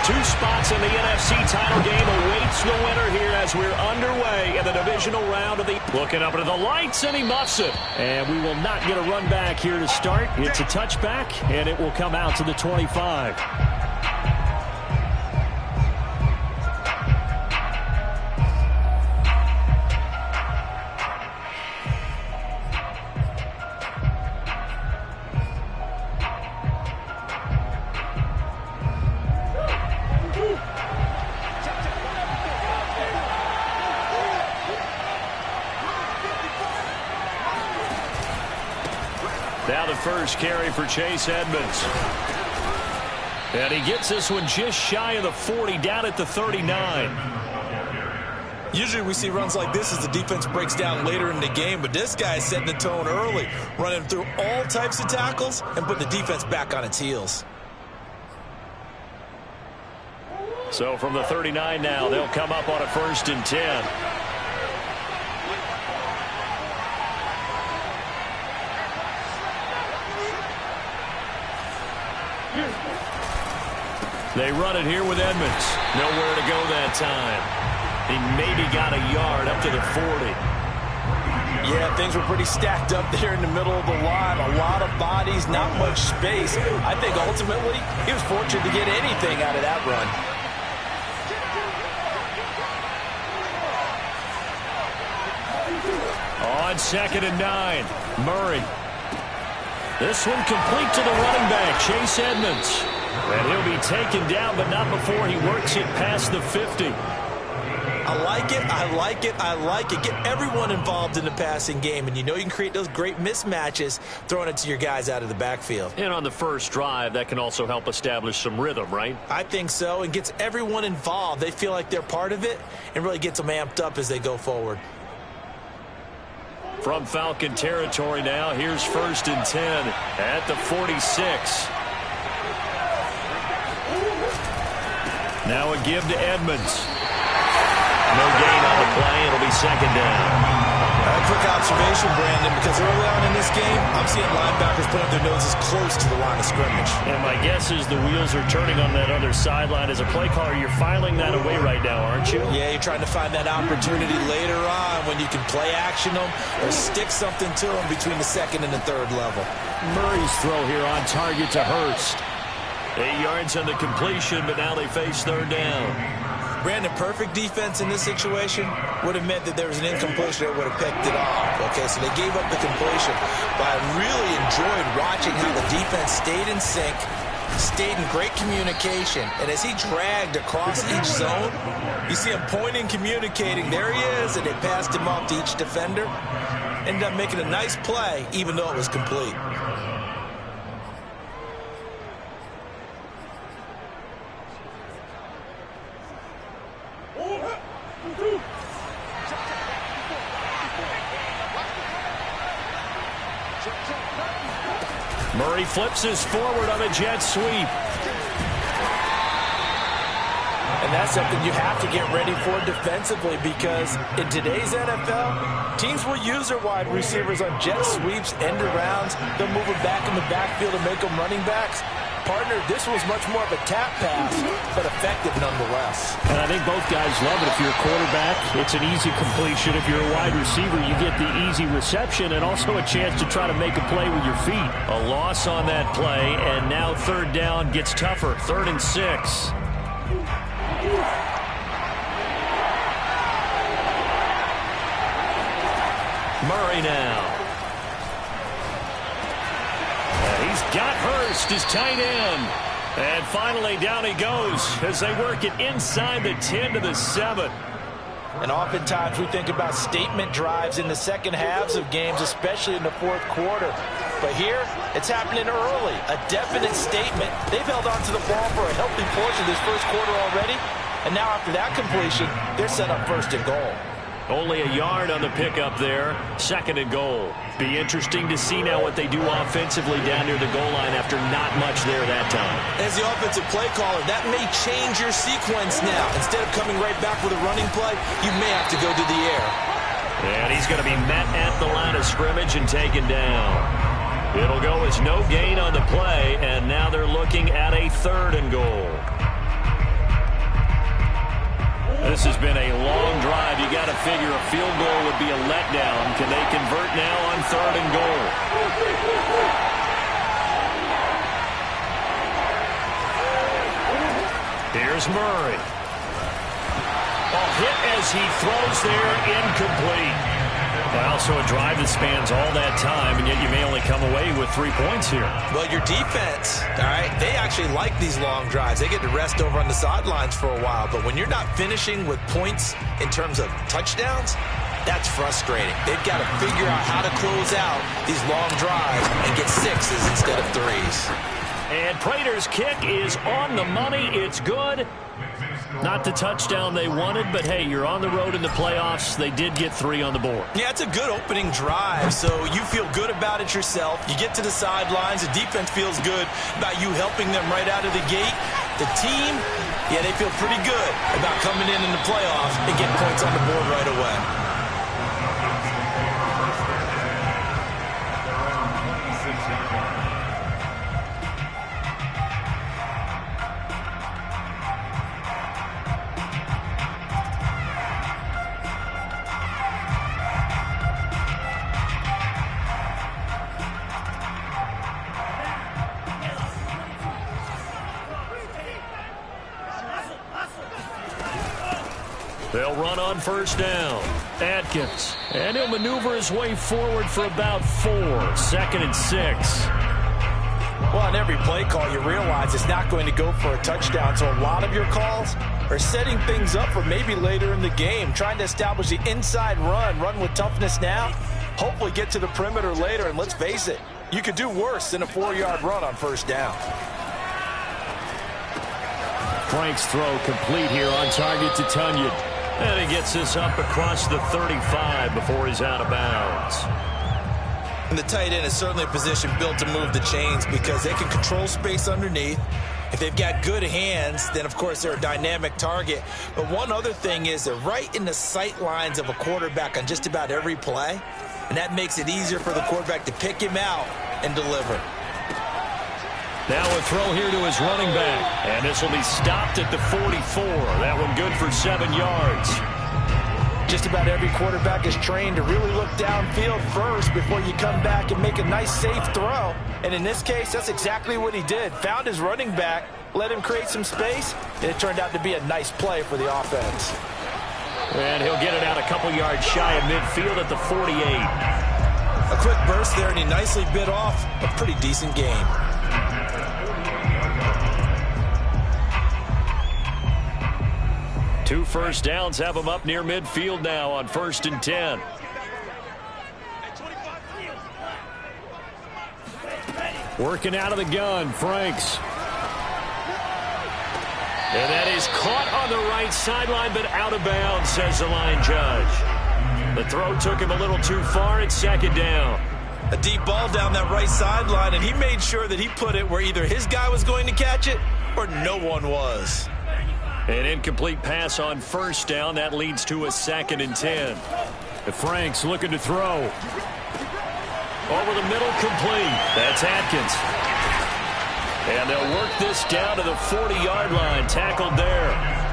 Two spots in the NFC title game awaits the winner here as we're underway in the divisional round of the... Looking up into the lights, and he muffs it. And we will not get a run back here to start. It's a touchback, and it will come out to the 25. Now the first carry for Chase Edmonds. And he gets this one just shy of the 40, down at the 39. Usually we see runs like this as the defense breaks down later in the game, but this guy is setting the tone early, running through all types of tackles and putting the defense back on its heels. So from the 39 now, they'll come up on a 1st and 10. They run it here with Edmonds. Nowhere to go that time. He maybe got a yard up to the 40. Yeah, things were pretty stacked up there in the middle of the line. A lot of bodies, not much space. I think ultimately he was fortunate to get anything out of that run. On 2nd and 9, Murray. This one complete to the running back, Chase Edmonds. And he'll be taken down, but not before he works it past the 50. I like it, I like it, I like it. Get everyone involved in the passing game, and you know you can create those great mismatches throwing it to your guys out of the backfield. And on the first drive, that can also help establish some rhythm, right? I think so, and gets everyone involved. They feel like they're part of it and really gets them amped up as they go forward. From Falcon territory now, here's 1st and 10 at the 46. Now a give to Edmonds. No gain on the play. It'll be 2nd down. A quick observation, Brandon, because early on in this game, I'm seeing linebackers put up their noses close to the line of scrimmage. And my guess is the wheels are turning on that other sideline. As a play caller, you're filing that away right now, aren't you? Yeah, you're trying to find that opportunity later on when you can play action them or stick something to them between the 2nd and the 3rd level. Murray's throw here on target to Hurst. 8 yards on the completion, but now they face 3rd down. Brandon, perfect defense in this situation would have meant that there was an incompletion that would have picked it off. Okay, so they gave up the completion. But I really enjoyed watching how the defense stayed in sync, stayed in great communication. And as he dragged across each zone, you see him pointing, communicating. There he is, and they passed him off to each defender. Ended up making a nice play, even though it was complete. Murray flips his forward on a jet sweep. And that's something you have to get ready for defensively, because in today's NFL, teams will use their wide receivers on jet sweeps, end arounds. They'll move them back in the backfield and make them running backs. Partner, this was much more of a tap pass, but effective nonetheless. And I think both guys love it. If you're a quarterback, it's an easy completion. If you're a wide receiver, you get the easy reception and also a chance to try to make a play with your feet. A loss on that play, and now 3rd down gets tougher. 3rd and 6. Murray now. He's got Hurst, his tight end. And finally down he goes as they work it inside the 10 to the 7. And oftentimes we think about statement drives in the second halves of games, especially in the 4th quarter. But here, it's happening early. A definite statement. They've held on to the ball for a healthy portion of this 1st quarter already. And now after that completion, they're set up 1st and goal. Only a yard on the pickup there. 2nd and goal. Be interesting to see now what they do offensively down near the goal line after not much there that time. As the offensive play caller, that may change your sequence now. Instead of coming right back with a running play, you may have to go to the air. And he's going to be met at the line of scrimmage and taken down. It'll go as no gain on the play, and now they're looking at a 3rd and goal. This has been a long drive. You got to figure a field goal would be a letdown. Can they convert now on 3rd and goal? Here's Murray. Hit as he throws there, incomplete. Well, so a drive that spans all that time, and yet you may only come away with 3 points here. Well, your defense, all right, they actually like these long drives. They get to rest over on the sidelines for a while, but when you're not finishing with points in terms of touchdowns, that's frustrating. They've got to figure out how to close out these long drives and get 6s instead of 3s. And Prater's kick is on the money. It's good. Not the touchdown they wanted, but hey, you're on the road in the playoffs. They did get 3 on the board. Yeah, it's a good opening drive, so you feel good about it yourself. You get to the sidelines. The defense feels good about you helping them right out of the gate. The team, yeah, they feel pretty good about coming in the playoffs and getting points on the board right away. They'll run on 1st down. Atkins. And he'll maneuver his way forward for about 4. 2nd and 6. Well, on every play call, you realize it's not going to go for a touchdown. So a lot of your calls are setting things up for maybe later in the game, trying to establish the inside run with toughness now, hopefully get to the perimeter later. And let's face it, you could do worse than a 4-yard run on 1st down. Frank's throw complete here on target to Tunyon. And he gets this up across the 35 before he's out of bounds. And the tight end is certainly a position built to move the chains because they can control space underneath. If they've got good hands, then, of course, they're a dynamic target. But one other thing is they're right in the sight lines of a quarterback on just about every play. And that makes it easier for the quarterback to pick him out and deliver. Now a throw here to his running back. And this will be stopped at the 44. That one good for 7 yards. Just about every quarterback is trained to really look downfield first before you come back and make a nice, safe throw. And in this case, that's exactly what he did. Found his running back, let him create some space, and it turned out to be a nice play for the offense. And he'll get it out a couple yards shy of midfield at the 48. A quick burst there, and he nicely bit off a pretty decent gain. Two 1st downs have him up near midfield now on 1st and 10. Working out of the gun, Franks. And that is caught on the right sideline, but out of bounds, says the line judge. The throw took him a little too far. It's 2nd down. A deep ball down that right sideline, and he made sure that he put it where either his guy was going to catch it or no one was. An incomplete pass on 1st down. That leads to a 2nd and 10. The Franks looking to throw. Over the middle, complete. That's Atkins. And they'll work this down to the 40-yard line. Tackled there.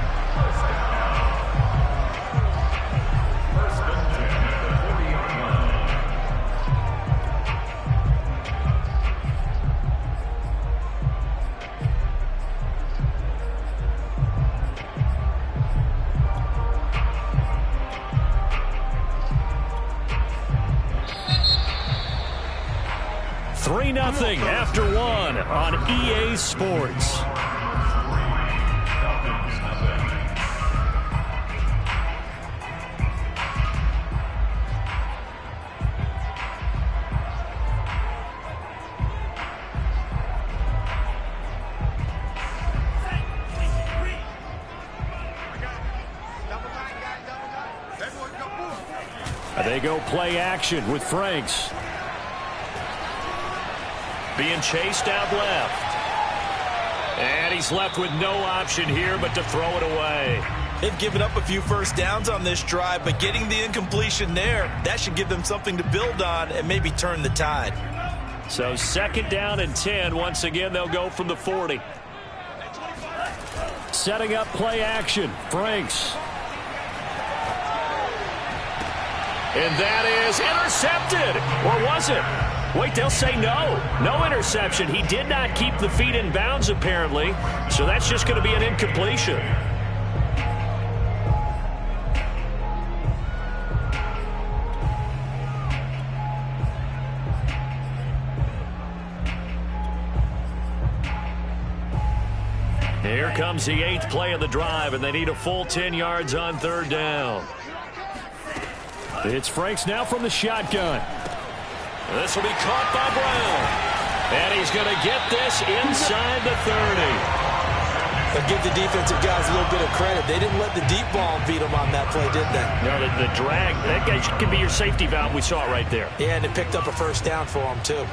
Nothing after 1 on EA Sports. They go play action with Franks. Being chased out left. And he's left with no option here but to throw it away. They've given up a few 1st downs on this drive, but getting the incompletion there, that should give them something to build on and maybe turn the tide. So 2nd down and 10. Once again, they'll go from the 40. Setting up play action. Franks. And that is intercepted. Or was it? Wait, they'll say no. No interception. He did not keep the feet in bounds, apparently. So that's just going to be an incompletion. Here comes the 8th play of the drive, and they need a full 10 yards on 3rd down. It's Franks now from the shotgun. This will be caught by Brown. And he's going to get this inside the 30. But give the defensive guys a little bit of credit. They didn't let the deep ball beat them on that play, did they? No, the drag, that guy could be your safety valve. We saw it right there. Yeah, and it picked up a first down for him, too.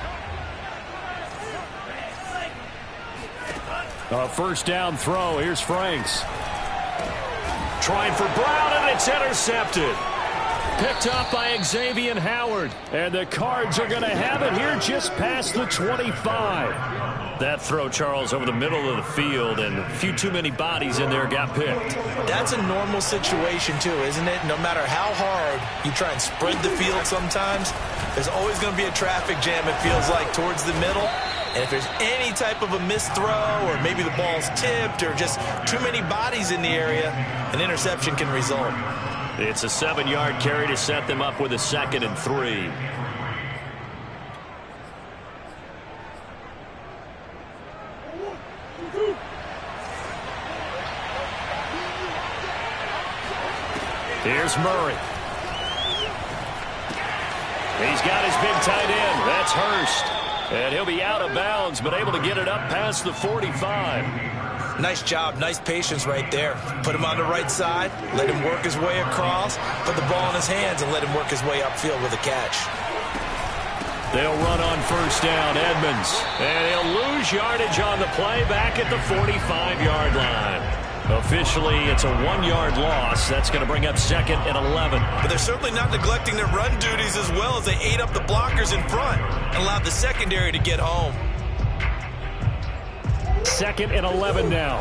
A first down throw. Here's Franks. Trying for Brown, and it's intercepted. Picked up by Xavier Howard. And the Cards are going to have it here just past the 25. That throw, Charles, over the middle of the field, and a few too many bodies in there got picked. That's a normal situation, too, isn't it? No matter how hard you try and spread the field sometimes, there's always going to be a traffic jam, it feels like, towards the middle. And if there's any type of a missed throw, or maybe the ball's tipped, or just too many bodies in the area, an interception can result. It's a 7-yard carry to set them up with a 2nd and 3. Here's Murray. He's got his big tight end. That's Hurst. And he'll be out of bounds, but able to get it up past the 45. Nice job. Nice patience right there. Put him on the right side. Let him work his way across. Put the ball in his hands and let him work his way upfield with a catch. They'll run on first down, Edmonds. And he'll lose yardage on the play back at the 45-yard line. Officially, it's a 1-yard loss. That's going to bring up 2nd and 11. But they're certainly not neglecting their run duties as well as they ate up the blockers in front and allowed the secondary to get home. 2nd and 11 now.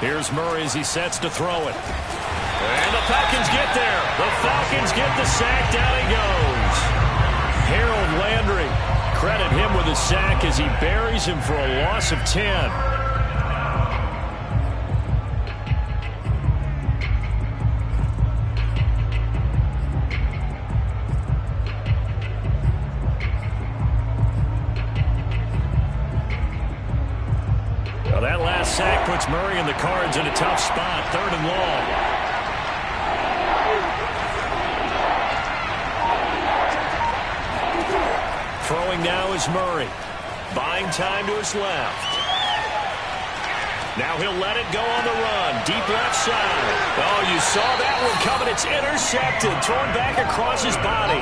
Here's Murray as he sets to throw it. And the Falcons get there. The Falcons get the sack. Down he goes. Harold Landry. Credit him with a sack as he buries him for a loss of 10. Well, that last sack puts Murray and the Cards in a tough spot. 3rd and long. Throwing now is Murray. Buying time to his left. Now he'll let it go on the run. Deep left side. Oh, you saw that one coming. It's intercepted. Thrown back across his body.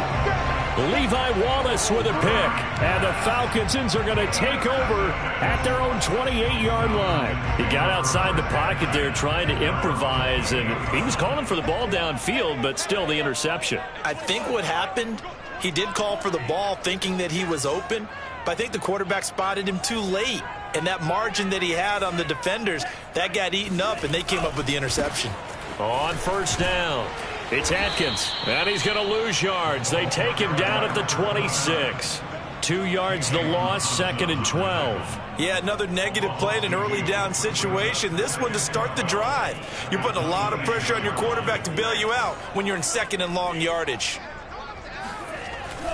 Levi Wallace with a pick. And the Falcons are going to take over at their own 28-yard line. He got outside the pocket there trying to improvise, and he was calling for the ball downfield, but still the interception. I think what happened, he did call for the ball thinking that he was open, but I think the quarterback spotted him too late. And that margin that he had on the defenders, that got eaten up, and they came up with the interception. On first down, it's Atkins, and he's going to lose yards. They take him down at the 26. 2 yards the loss, 2nd and 12. Yeah, another negative play in an early down situation. This one to start the drive. You're putting a lot of pressure on your quarterback to bail you out when you're in 2nd and long yardage.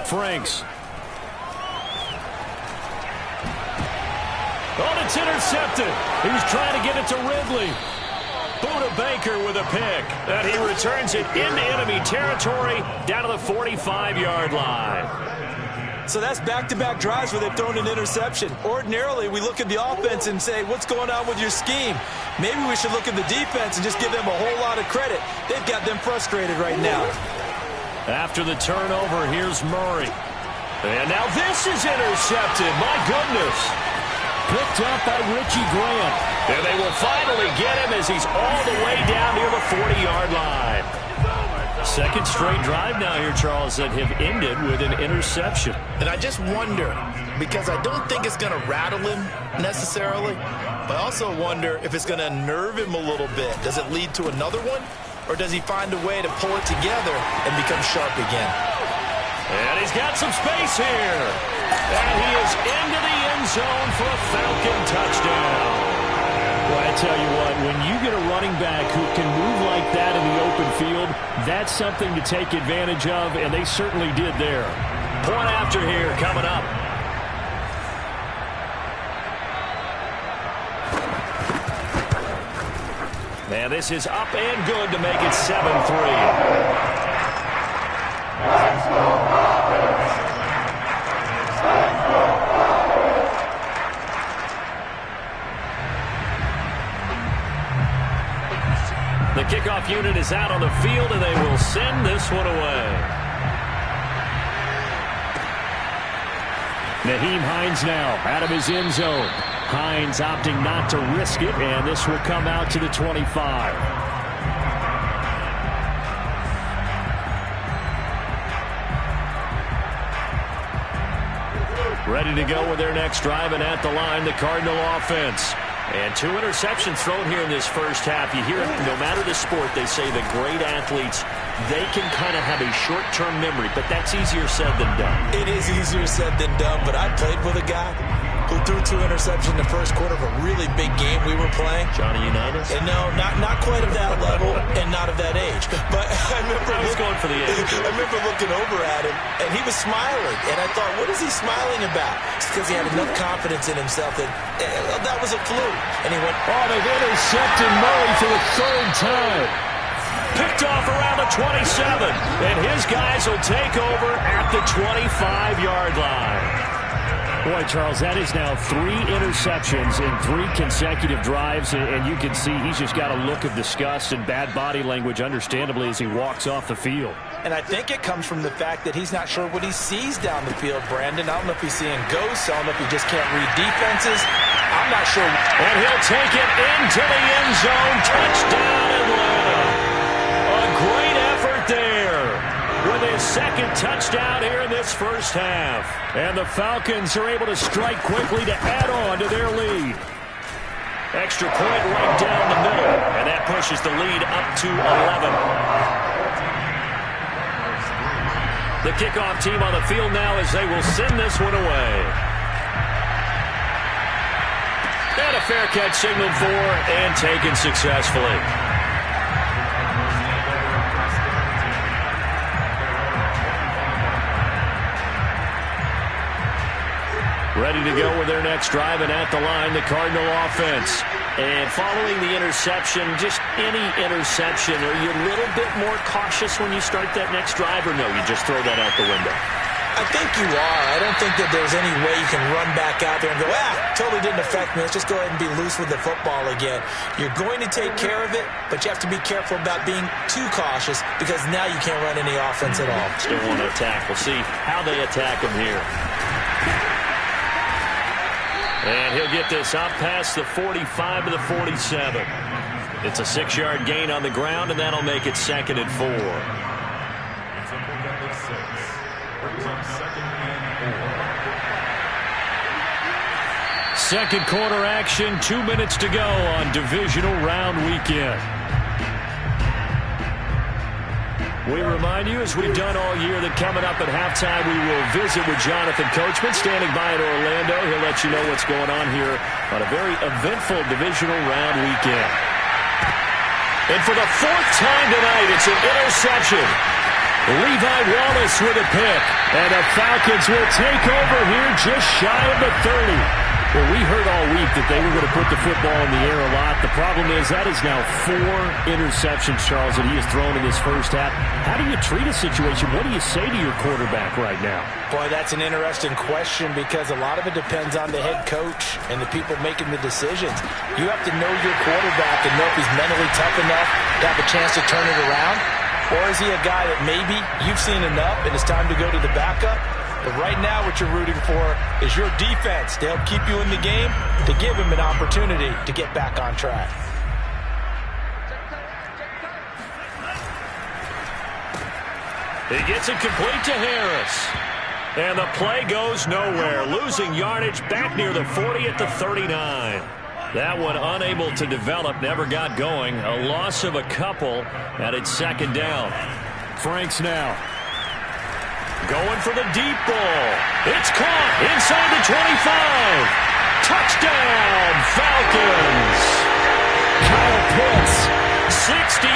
Franks. Oh, it's intercepted. He was trying to get it to Ridley. Buda Baker with a pick. And he returns it into enemy territory down to the 45-yard line. So that's back-to-back drives where they've thrown an interception. Ordinarily, we look at the offense and say, what's going on with your scheme? Maybe we should look at the defense and just give them a whole lot of credit. They've got them frustrated right now. After the turnover, here's Murray. And now this is intercepted. My goodness. Picked up by Richie Grant. And they will finally get him as he's all the way down near the 40-yard line. 2nd straight drive now here, Charles, that have ended with an interception. And I just wonder, because I don't think it's going to rattle him necessarily, I also wonder if it's going to unnerve him a little bit. Does it lead to another one? Or does he find a way to pull it together and become sharp again? And he's got some space here. And he is into the end zone for a Falcon touchdown. Well, I tell you what, when you get a running back who can move like that in the open field, that's something to take advantage of, and they certainly did there. Point after here coming up. And this is up and good to make it 7-3. The kickoff unit is out on the field, and they will send this one away. Nyheim Hines now out of his end zone. Hines opting not to risk it, and this will come out to the 25. Ready to go with their next drive, and at the line, the Cardinal offense. And 2 interceptions thrown here in this first half. You hear it, no matter the sport, they say the great athletes, they can kind of have a short-term memory, but that's easier said than done. It is easier said than done, but I played with a guy who threw 2 interceptions in the first quarter of a really big game we were playing. Johnny Unitas? And no, not quite of that level and not of that age. But I was going for the age. I remember looking over at him, and he was smiling. And I thought, what is he smiling about? It's because he had enough confidence in himself that that was a fluke. And he went, oh, they've intercepted Murray for the 3rd time. Picked off around the 27. And his guys will take over at the 25-yard line. Boy, Charles, that is now 3 interceptions in 3 consecutive drives, and you can see he's just got a look of disgust and bad body language, understandably, as he walks off the field. And I think it comes from the fact that he's not sure what he sees down the field, Brandon. I don't know if he's seeing ghosts. I don't know if he just can't read defenses. I'm not sure. And he'll take it into the end zone. Touchdown Atlanta. A great effort there with his 2nd touchdown here in this first half. And the Falcons are able to strike quickly to add on to their lead. Extra point right down the middle, and that pushes the lead up to 11. The kickoff team on the field now as they will send this one away. And a fair catch signaled for and taken successfully. Ready to go with their next drive, and at the line, the Cardinal offense. And following the interception, just any interception, are you a little bit more cautious when you start that next drive, or no, you just throw that out the window? I think you are. I don't think that there's any way you can run back out there and go, totally didn't affect me. Let's just go ahead and be loose with the football again. You're going to take care of it, but you have to be careful about being too cautious because now you can't run any offense at all. Still want to attack. We'll see how they attack him here. And he'll get this up past the 45 to the 47. It's a 6-yard gain on the ground, and that'll make it 2nd and 4. Second quarter action, 2 minutes to go on divisional round weekend. We remind you, as we've done all year, that coming up at halftime, we will visit with Jonathan Coachman, standing by in Orlando. He'll let you know what's going on here on a very eventful divisional round weekend. And for the 4th time tonight, it's an interception. Levi Wallace with a pick. And the Falcons will take over here just shy of the 30. Well, we heard all week that they were going to put the football in the air a lot. The problem is that is now 4 interceptions, Charles, that he has thrown in this first half. How do you treat a situation? What do you say to your quarterback right now? Boy, that's an interesting question because a lot of it depends on the head coach and the people making the decisions. You have to know your quarterback and know if he's mentally tough enough to have a chance to turn it around. Or is he a guy that maybe you've seen enough and it's time to go to the backup? But right now what you're rooting for is your defense to help keep you in the game, to give him an opportunity to get back on track. He gets it complete to Harris. And the play goes nowhere. Losing yardage back near the 40 at the 39. That one unable to develop, never got going. A loss of a couple, and it's second down. Franks now. Going for the deep ball. It's caught inside the 25. Touchdown, Falcons. Kyle Pitts, 61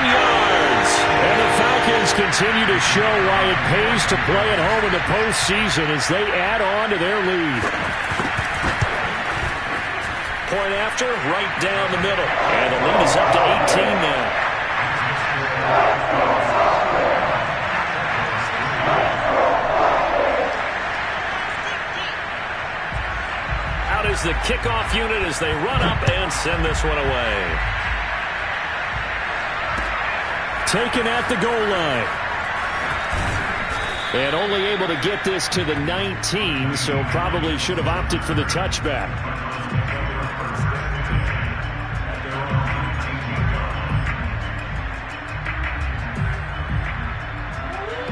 yards. And the Falcons continue to show why it pays to play at home in the postseason as they add on to their lead. Point after, right down the middle. And the lead is up to 18 now. Out is the kickoff unit as they run up and send this one away. Taken at the goal line. And only able to get this to the 19, so probably should have opted for the touchback.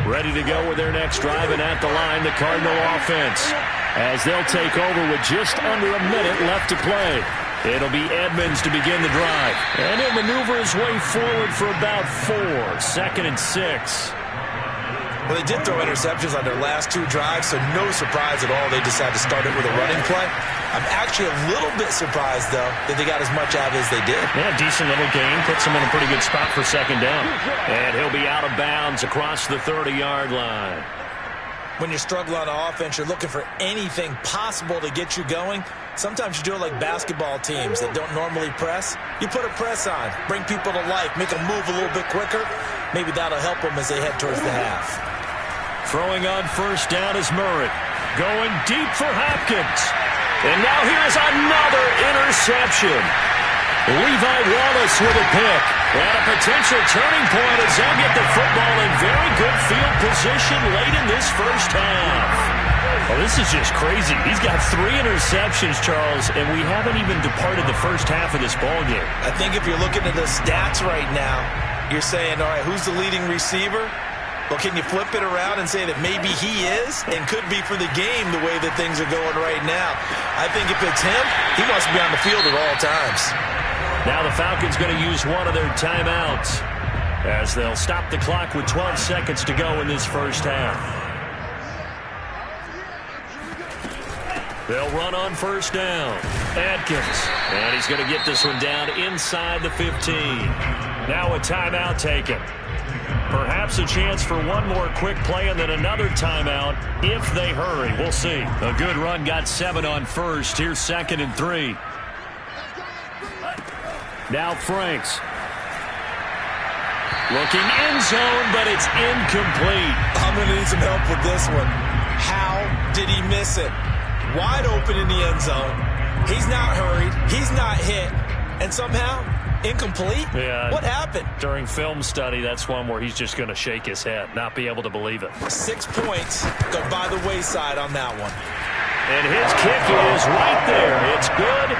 Ready to go with their next drive, and at the line, the Cardinal offense, as they'll take over with just under a minute left to play. It'll be Edmonds to begin the drive. And he'll maneuver his way forward for about 4. 2nd and 6. Well, they did throw interceptions on their last 2 drives, so no surprise at all they decided to start it with a running play. I'm actually a little bit surprised, though, that they got as much out of it as they did. Yeah, decent little gain. Puts them in a pretty good spot for second down. And he'll be out of bounds across the 30-yard line. When you're struggling on offense, you're looking for anything possible to get you going. Sometimes you do it like basketball teams that don't normally press. You put a press on, bring people to life, make them move a little bit quicker. Maybe that'll help them as they head towards the half. Throwing on first down is Murray. Going deep for Hopkins. And now here's another interception. Levi Wallace with a pick. And a potential turning point as they'll get the football in very good field position late in this first half. Well, this is just crazy. He's got 3 interceptions, Charles, and we haven't even departed the first half of this ballgame. I think if you're looking at the stats right now, you're saying, all right, who's the leading receiver? Well, can you flip it around and say that maybe he is and could be for the game the way that things are going right now? I think if it's him, he wants to be on the field at all times. Now the Falcons going to use one of their timeouts as they'll stop the clock with 12 seconds to go in this first half. They'll run on first down. Adkins. And he's going to get this one down inside the 15. Now a timeout taken. Perhaps a chance for one more quick play and then another timeout if they hurry. We'll see. A good run got 7 on first. Here's 2nd and 3. Now Franks. Looking end zone, but it's incomplete. I'm going to need some help with this one. How did he miss it? Wide open in the end zone. He's not hurried. He's not hit. And somehow, incomplete? Yeah. What happened? During film study, that's one where he's just going to shake his head, not be able to believe it. 6 points go by the wayside on that one. And his kick is right there. It's good.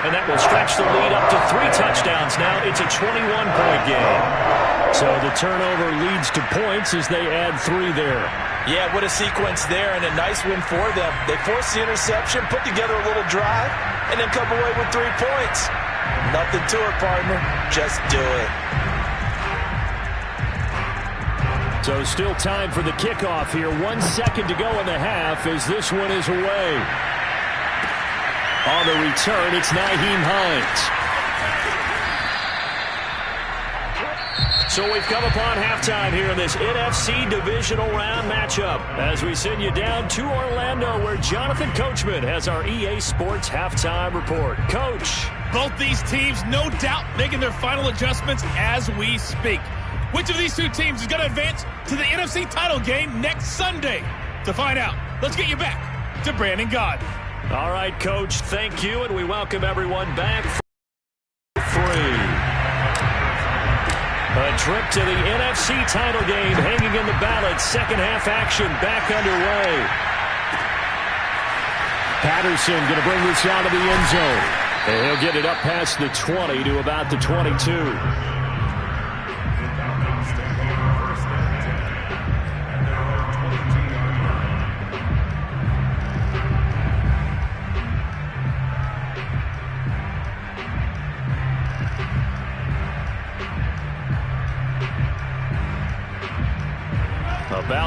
And that will stretch the lead up to 3 touchdowns now. It's a 21-point game. So the turnover leads to points as they add 3 there. Yeah, what a sequence there, and a nice win for them. They forced the interception, put together a little drive, and then come away with 3 points. Nothing to it, partner. Just do it. So still time for the kickoff here. 1 second to go in the half as this one is away. On the return, it's Nyheim Hines. So we've come upon halftime here in this NFC divisional round matchup as we send you down to Orlando where Jonathan Coachman has our EA Sports halftime report. Coach. Both these teams, no doubt, making their final adjustments as we speak. Which of these 2 teams is going to advance to the NFC title game next Sunday? To find out, let's get you back to Brandon God. All right, Coach, thank you, and we welcome everyone back for 3. A trip to the NFC title game hanging in the balance. Second half action back underway. Patterson going to bring this out of the end zone. And he'll get it up past the 20 to about the 22.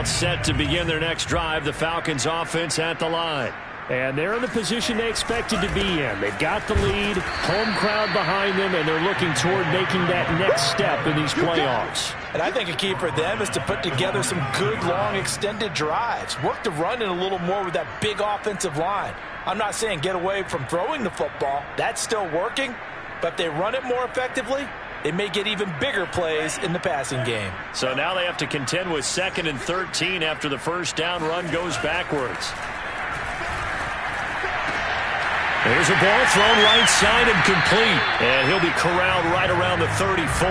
set to begin their next drive. The Falcons offense at the line. And they're in the position they expected to be in. They've got the lead, home crowd behind them, and they're looking toward making that next step in these playoffs. And I think a key for them is to put together some good, long, extended drives. Work the run in a little more with that big offensive line. I'm not saying get away from throwing the football. That's still working. But if they run it more effectively, they may get even bigger plays in the passing game. So now they have to contend with 2nd and 13 after the first down run goes backwards. There's a ball thrown right side and complete. And he'll be corralled right around the 34.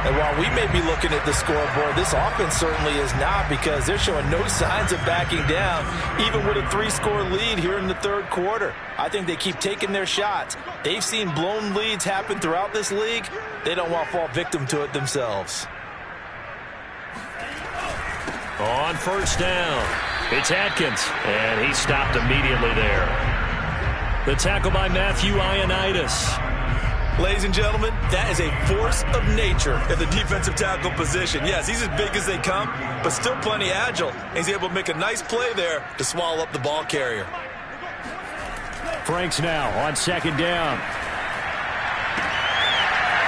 And while we may be looking at the scoreboard, this offense certainly is not, because they're showing no signs of backing down, even with a 3-score lead here in the third quarter. I think they keep taking their shots. They've seen blown leads happen throughout this league. They don't want to fall victim to it themselves. On first down, it's Atkins, and he stopped immediately there. The tackle by Matthew Ioannidis. Ladies and gentlemen, that is a force of nature at the defensive tackle position. Yes, he's as big as they come, but still plenty agile. He's able to make a nice play there to swallow up the ball carrier. Franks now on 2nd down.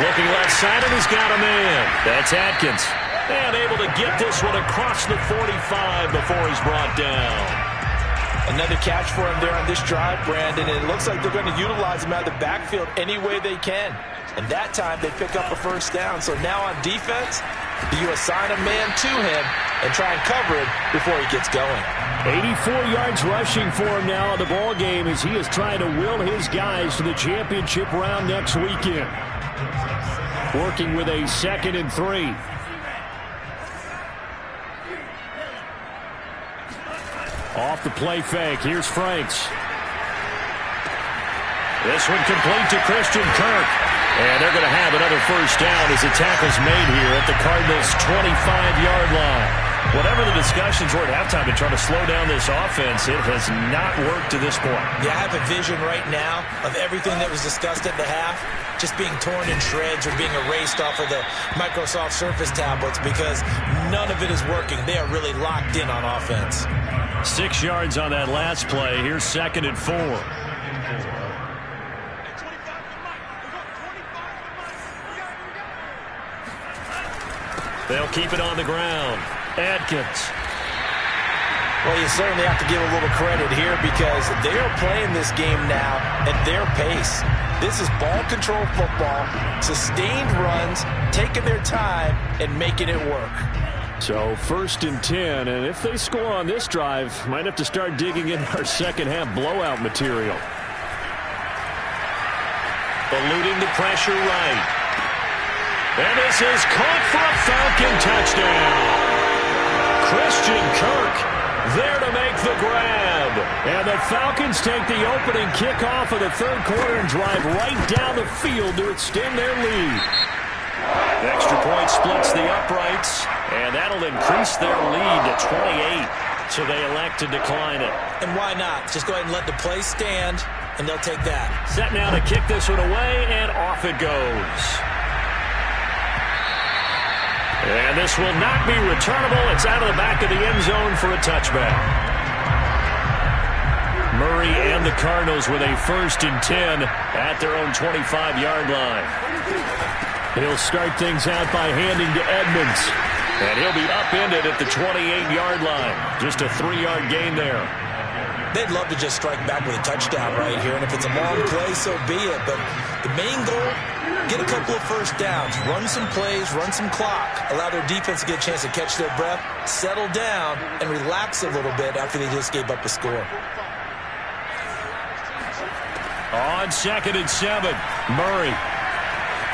Looking left side, and he's got a man. That's Atkins. And able to get this one across the 45 before he's brought down. Another catch for him there on this drive, Brandon, and it looks like they're going to utilize him out of the backfield any way they can. And that time they pick up a first down. So now on defense, you assign a man to him and try and cover him before he gets going. 84 yards rushing for him now in the ball game as he is trying to will his guys to the championship round next weekend. Working with a 2nd and 3. Off the play fake. Here's Franks. This one complete to Christian Kirk. And they're going to have another first down as the tackle's made here at the Cardinals' 25-yard line. Whatever the discussions were at halftime to try to slow down this offense, it has not worked to this point. Yeah, I have a vision right now of everything that was discussed at the half just being torn in shreds or being erased off of the Microsoft Surface tablets, because none of it is working. They are really locked in on offense. 6 yards on that last play. Here's 2nd and 4. They'll keep it on the ground. Atkins. Well, you certainly have to give a little credit here, because they are playing this game now at their pace. This is ball control football, sustained runs, taking their time and making it work. So 1st and 10, and if they score on this drive, might have to start digging in our second half blowout material. Eluding the pressure right. And this is caught for a Falcon touchdown. Christian Kirk there to make the grab. And the Falcons take the opening kickoff of the third quarter and drive right down the field to extend their lead. The extra point splits the uprights, and that'll increase their lead to 28. So they elect to decline it. And why not? Just go ahead and let the play stand, and they'll take that. Set now to kick this one away, and off it goes. And this will not be returnable. It's out of the back of the end zone for a touchback. Murray and the Cardinals with a 1st and 10 at their own 25-yard line. He'll start things out by handing to Edmonds. And he'll be upended at the 28-yard line. Just a 3-yard gain there. They'd love to just strike back with a touchdown right here. And if it's a long play, so be it. But the main goal, get a couple of first downs. Run some plays, run some clock. Allow their defense to get a chance to catch their breath, settle down, and relax a little bit after they just gave up a score. On 2nd and 7, Murray.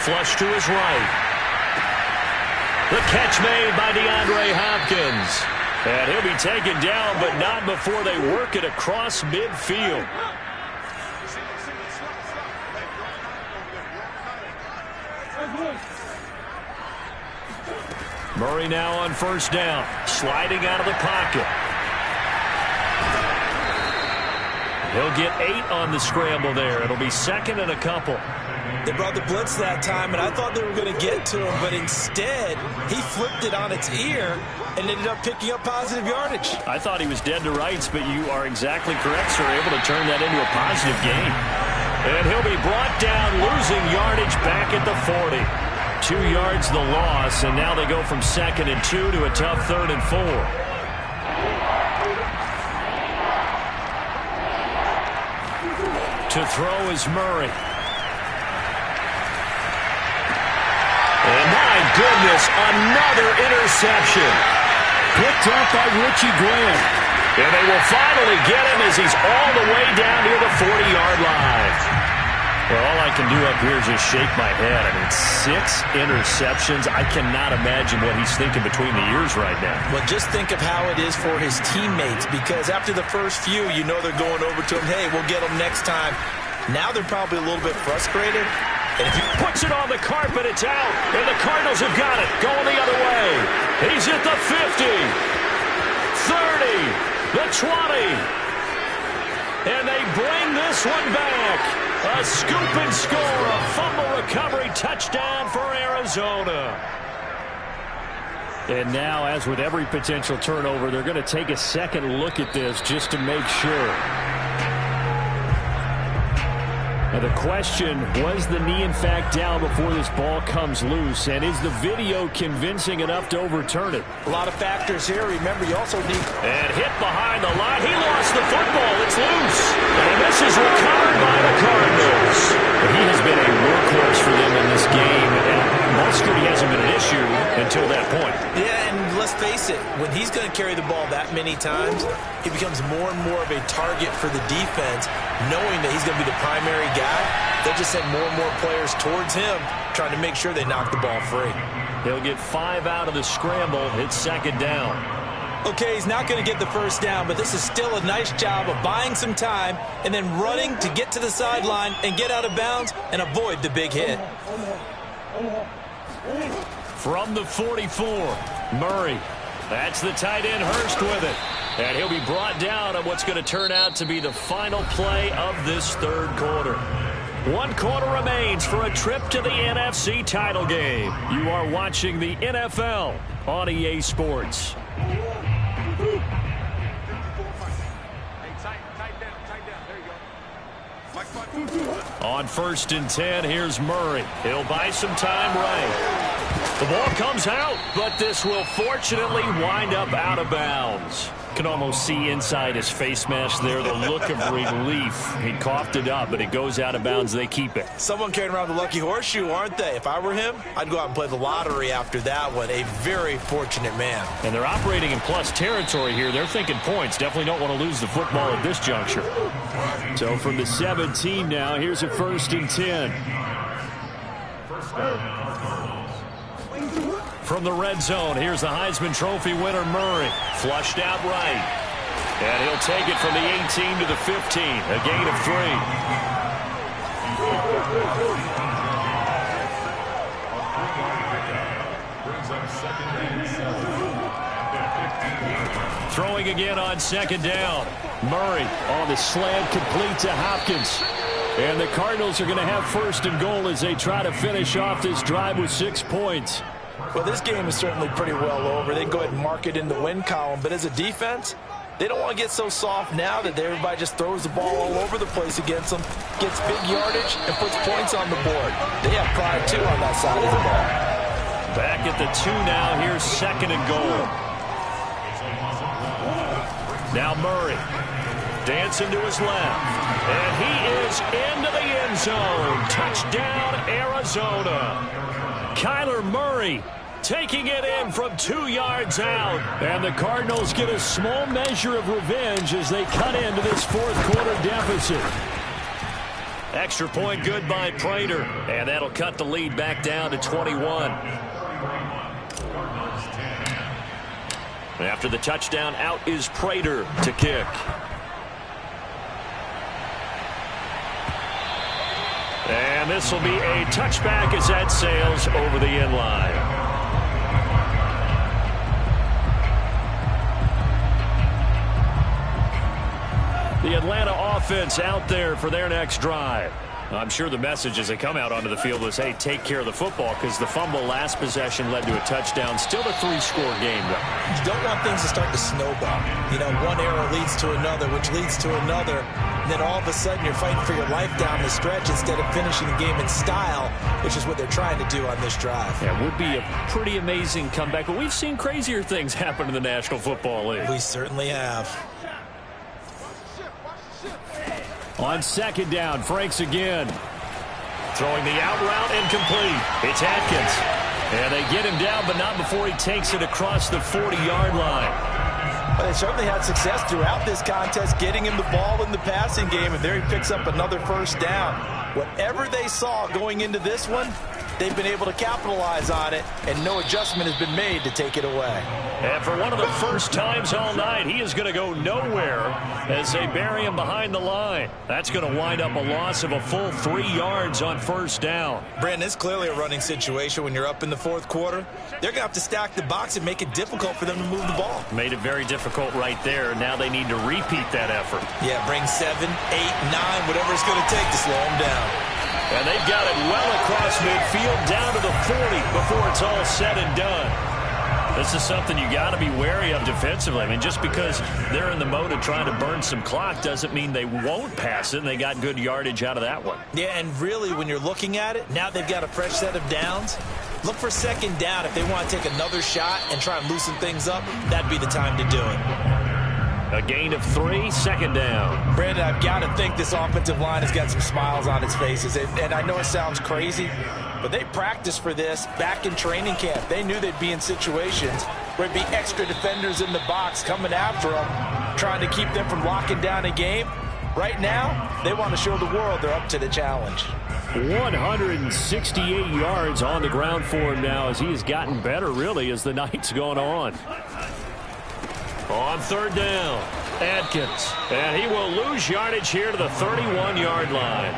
Flush to his right. The catch made by DeAndre Hopkins. And he'll be taken down, but not before they work it across midfield. Murray now on first down. Sliding out of the pocket. He'll get 8 on the scramble there. It'll be second and a couple. They brought the blitz that time, and I thought they were going to get to him, but instead, he flipped it on its ear and ended up picking up positive yardage. I thought he was dead to rights, but you are exactly correct, sir. Able to turn that into a positive gain. And he'll be brought down, losing yardage back at the 40. 2 yards the loss, and now they go from 2nd and 2 to a tough 3rd and 4. To throw is Murray. And my goodness, another interception. Picked up by Richie Graham. And they will finally get him as he's all the way down near the 40-yard line. Well, all I can do up here is just shake my head. I mean, 6 interceptions. I cannot imagine what he's thinking between the ears right now. Well, just think of how it is for his teammates, because after the first few, you know they're going over to him, hey, we'll get him next time. Now they're probably a little bit frustrated. And if he puts it on the carpet, it's out. And the Cardinals have got it. Going the other way. He's at the 50. 30. The 20. And they bring this one back. A scoop and score. A fumble recovery touchdown for Arizona. And now, as with every potential turnover, they're going to take a second look at this just to make sure. Now the question, was the knee in fact down before this ball comes loose? And is the video convincing enough to overturn it? A lot of factors here. Remember, you also need... And hit behind the line. He lost the football. It's loose. And this is recovered by the Cardinals. But he has been a workhorse for them in this game. And ball security hasn't been an issue until that point. Yeah, and let's face it, when he's going to carry the ball that many times, he becomes more and more of a target for the defense, knowing that he's going to be the primary guy. They'll just send more and more players towards him, trying to make sure they knock the ball free. He'll get 5 out of the scramble. It's 2nd down. Okay, he's not going to get the first down, but this is still a nice job of buying some time and then running to get to the sideline and get out of bounds and avoid the big hit. From the 44, Murray. That's the tight end, Hurst, with it. And he'll be brought down on what's going to turn out to be the final play of this 3rd quarter. 1 quarter remains for a trip to the NFC title game. You are watching the NFL on EA Sports. On 1st and 10, here's Murray. He'll buy some time right. The ball comes out, but this will fortunately wind up out of bounds. Can almost see inside his face mask there the look of relief. He coughed it up, but it goes out of bounds. They keep it. Someone carrying around the lucky horseshoe, aren't they? If I were him, I'd go out and play the lottery after that one. A very fortunate man. And they're operating in plus territory here. They're thinking points. Definitely don't want to lose the football at this juncture. So from the 17 now, here's a 1st and 10. From the red zone, here's the Heisman Trophy winner, Murray. Flushed out right. And he'll take it from the 18 to the 15. A gain of 3. Throwing again on 2nd down. Murray on the slant, complete to Hopkins. And the Cardinals are going to have 1st and goal as they try to finish off this drive with 6 points. Well, this game is certainly pretty well over. They can go ahead and mark it in the win column. But as a defense, they don't want to get so soft now that everybody just throws the ball all over the place against them, gets big yardage, and puts points on the board. They have pride, too, on that side of the ball. Back at the 2 now. Here's 2nd and goal. Now Murray dancing to his left. And he is into the end zone. Touchdown, Arizona. Kyler Murray taking it in from 2 yards out. And the Cardinals get a small measure of revenge as they cut into this 4th quarter deficit. Extra point good by Prater. And that'll cut the lead back down to 21. After the touchdown, out is Prater to kick. And this will be a touchback as that sails over the end line. The Atlanta offense out there for their next drive. I'm sure the message as they come out onto the field was, hey, take care of the football, because the fumble last possession led to a touchdown. Still a 3-score game, though. You don't want things to start to snowball. You know, one error leads to another, which leads to another. And then all of a sudden you're fighting for your life down the stretch instead of finishing the game in style, which is what they're trying to do on this drive. Yeah, it would be a pretty amazing comeback, but we've seen crazier things happen in the National Football League. We certainly have. On second down, Franks again. Throwing the out route incomplete. It's Atkins. And they get him down, but not before he takes it across the 40-yard line. Well, they certainly had success throughout this contest getting him the ball in the passing game, and there he picks up another first down. Whatever they saw going into this one, they've been able to capitalize on it, and no adjustment has been made to take it away. And for one of the first times all night, he is going to go nowhere as they bury him behind the line. That's going to wind up a loss of a full 3 yards on first down. Brandon, it's clearly a running situation when you're up in the fourth quarter. They're going to have to stack the box and make it difficult for them to move the ball. Made it very difficult right there. Now they need to repeat that effort. Yeah, bring 7, 8, 9, whatever it's going to take to slow them down. And they've got it well across midfield down to the 40 before it's all said and done. This is something you got to be wary of defensively. I mean, just because they're in the mode of trying to burn some clock doesn't mean they won't pass it, and they got good yardage out of that one. Yeah, and really, when you're looking at it, now they've got a fresh set of downs. Look for second down. If they want to take another shot and try and loosen things up, that'd be the time to do it. A gain of 3, second down. Brandon, I've got to think this offensive line has got some smiles on its faces. And I know it sounds crazy, but they practiced for this back in training camp. They knew they'd be in situations where it'd be extra defenders in the box coming after them, trying to keep them from locking down a game. Right now, they want to show the world they're up to the challenge. 168 yards on the ground for him now as he has gotten better, really, as the night's gone on. On third down, Atkins. And he will lose yardage here to the 31-yard line.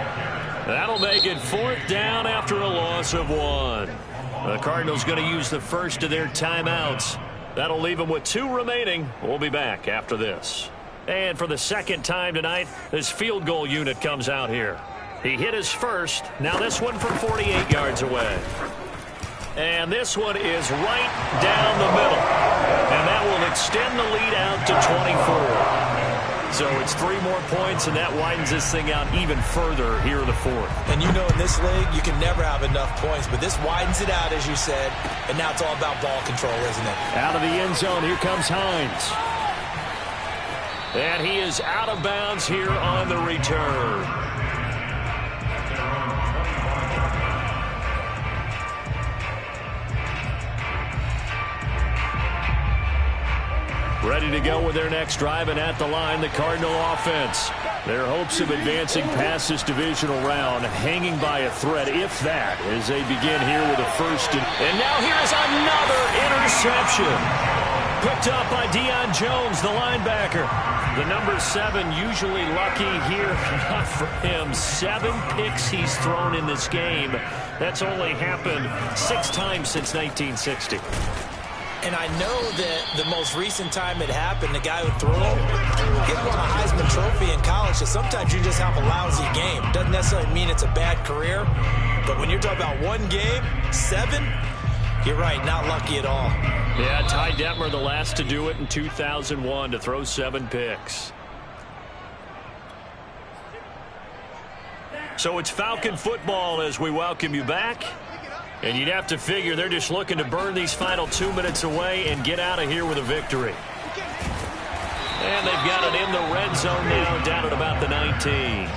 That'll make it fourth down after a loss of 1. The Cardinals going to use the first of their timeouts. That'll leave them with 2 remaining. We'll be back after this. And for the second time tonight, this field goal unit comes out here. He hit his first. Now this one from 48 yards away. And this one is right down the middle. And that will extend the lead out to 24. So it's 3 more points, and that widens this thing out even further here in the fourth. And you know, in this league, you can never have enough points, but this widens it out, as you said, and now it's all about ball control, isn't it? Out of the end zone, here comes Hines. And he is out of bounds here on the return. Ready to go with their next drive, and at the line, the Cardinal offense. Their hopes of advancing past this divisional round hanging by a thread, if that, as they begin here with a first. And now here is another interception. Picked up by Deion Jones, the linebacker. The number 7 usually lucky here. Not for him. 7 picks he's thrown in this game. That's only happened 6 times since 1960. And I know that the most recent time it happened, the guy who threw him, he won a Heisman Trophy in college, so sometimes you just have a lousy game. Doesn't necessarily mean it's a bad career, but when you're talking about 1 game, 7, you're right, not lucky at all. Yeah, Ty Detmer, the last to do it in 2001, to throw 7 picks. So it's Falcon football as we welcome you back. And you'd have to figure they're just looking to burn these final 2 minutes away and get out of here with a victory. And they've got it in the red zone now, down at about the 19.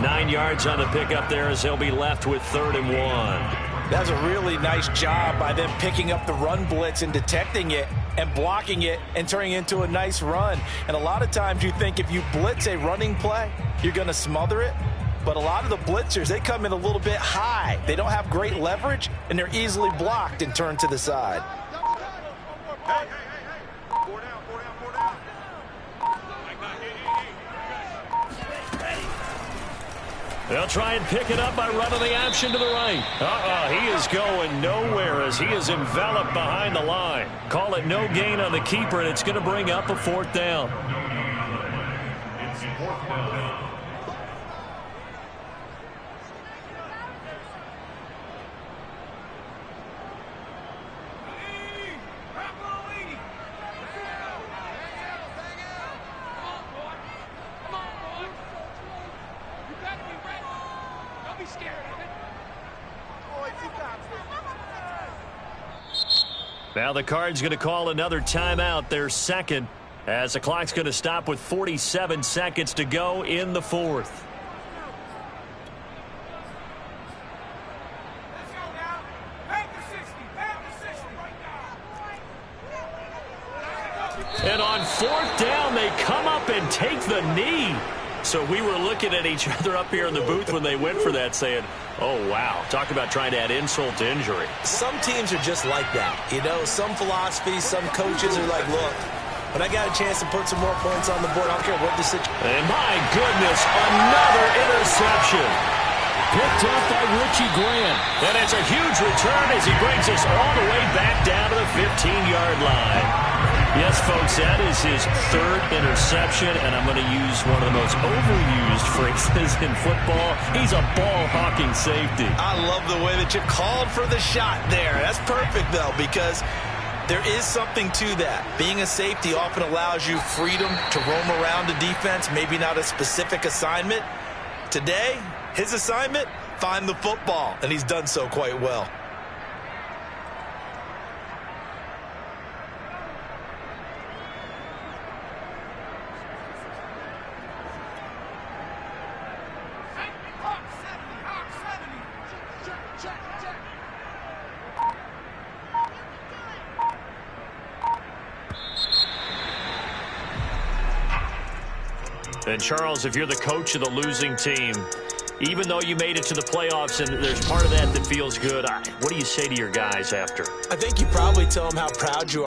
9 yards on the pickup there as they'll be left with 3rd and 1. That's a really nice job by them picking up the run blitz and detecting it and blocking it and turning it into a nice run. And a lot of times you think if you blitz a running play, you're going to smother it. But a lot of the blitzers, they come in a little bit high. They don't have great leverage, and they're easily blocked and turned to the side. They'll try and pick it up by running the option to the right. He is going nowhere as he is enveloped behind the line. Call it no gain on the keeper, and it's going to bring up a 4th down. Now the Cards going to call another timeout, their second, as the clock's going to stop with 47 seconds to go in the fourth. And on fourth down, they come up and take the knee. So we were looking at each other up here in the booth when they went for that saying, oh, wow, talk about trying to add insult to injury. Some teams are just like that. You know, some philosophies, some coaches are like, look, when I got a chance to put some more points on the board, I don't care what the situation. And my goodness, another interception. Picked up by Richie Grant. And it's a huge return as he brings us all the way back down to the 15-yard line. Yes, folks, that is his third interception, and I'm going to use one of the most overused phrases in football. He's a ball-hawking safety. I love the way that you called for the shot there. That's perfect, though, because there is something to that. Being a safety often allows you freedom to roam around the defense, maybe not a specific assignment. Today, his assignment, find the football, and he's done so quite well. And, Charles, if you're the coach of the losing team, even though you made it to the playoffs and there's part of that that feels good, what do you say to your guys after? I think you probably tell them how proud you are.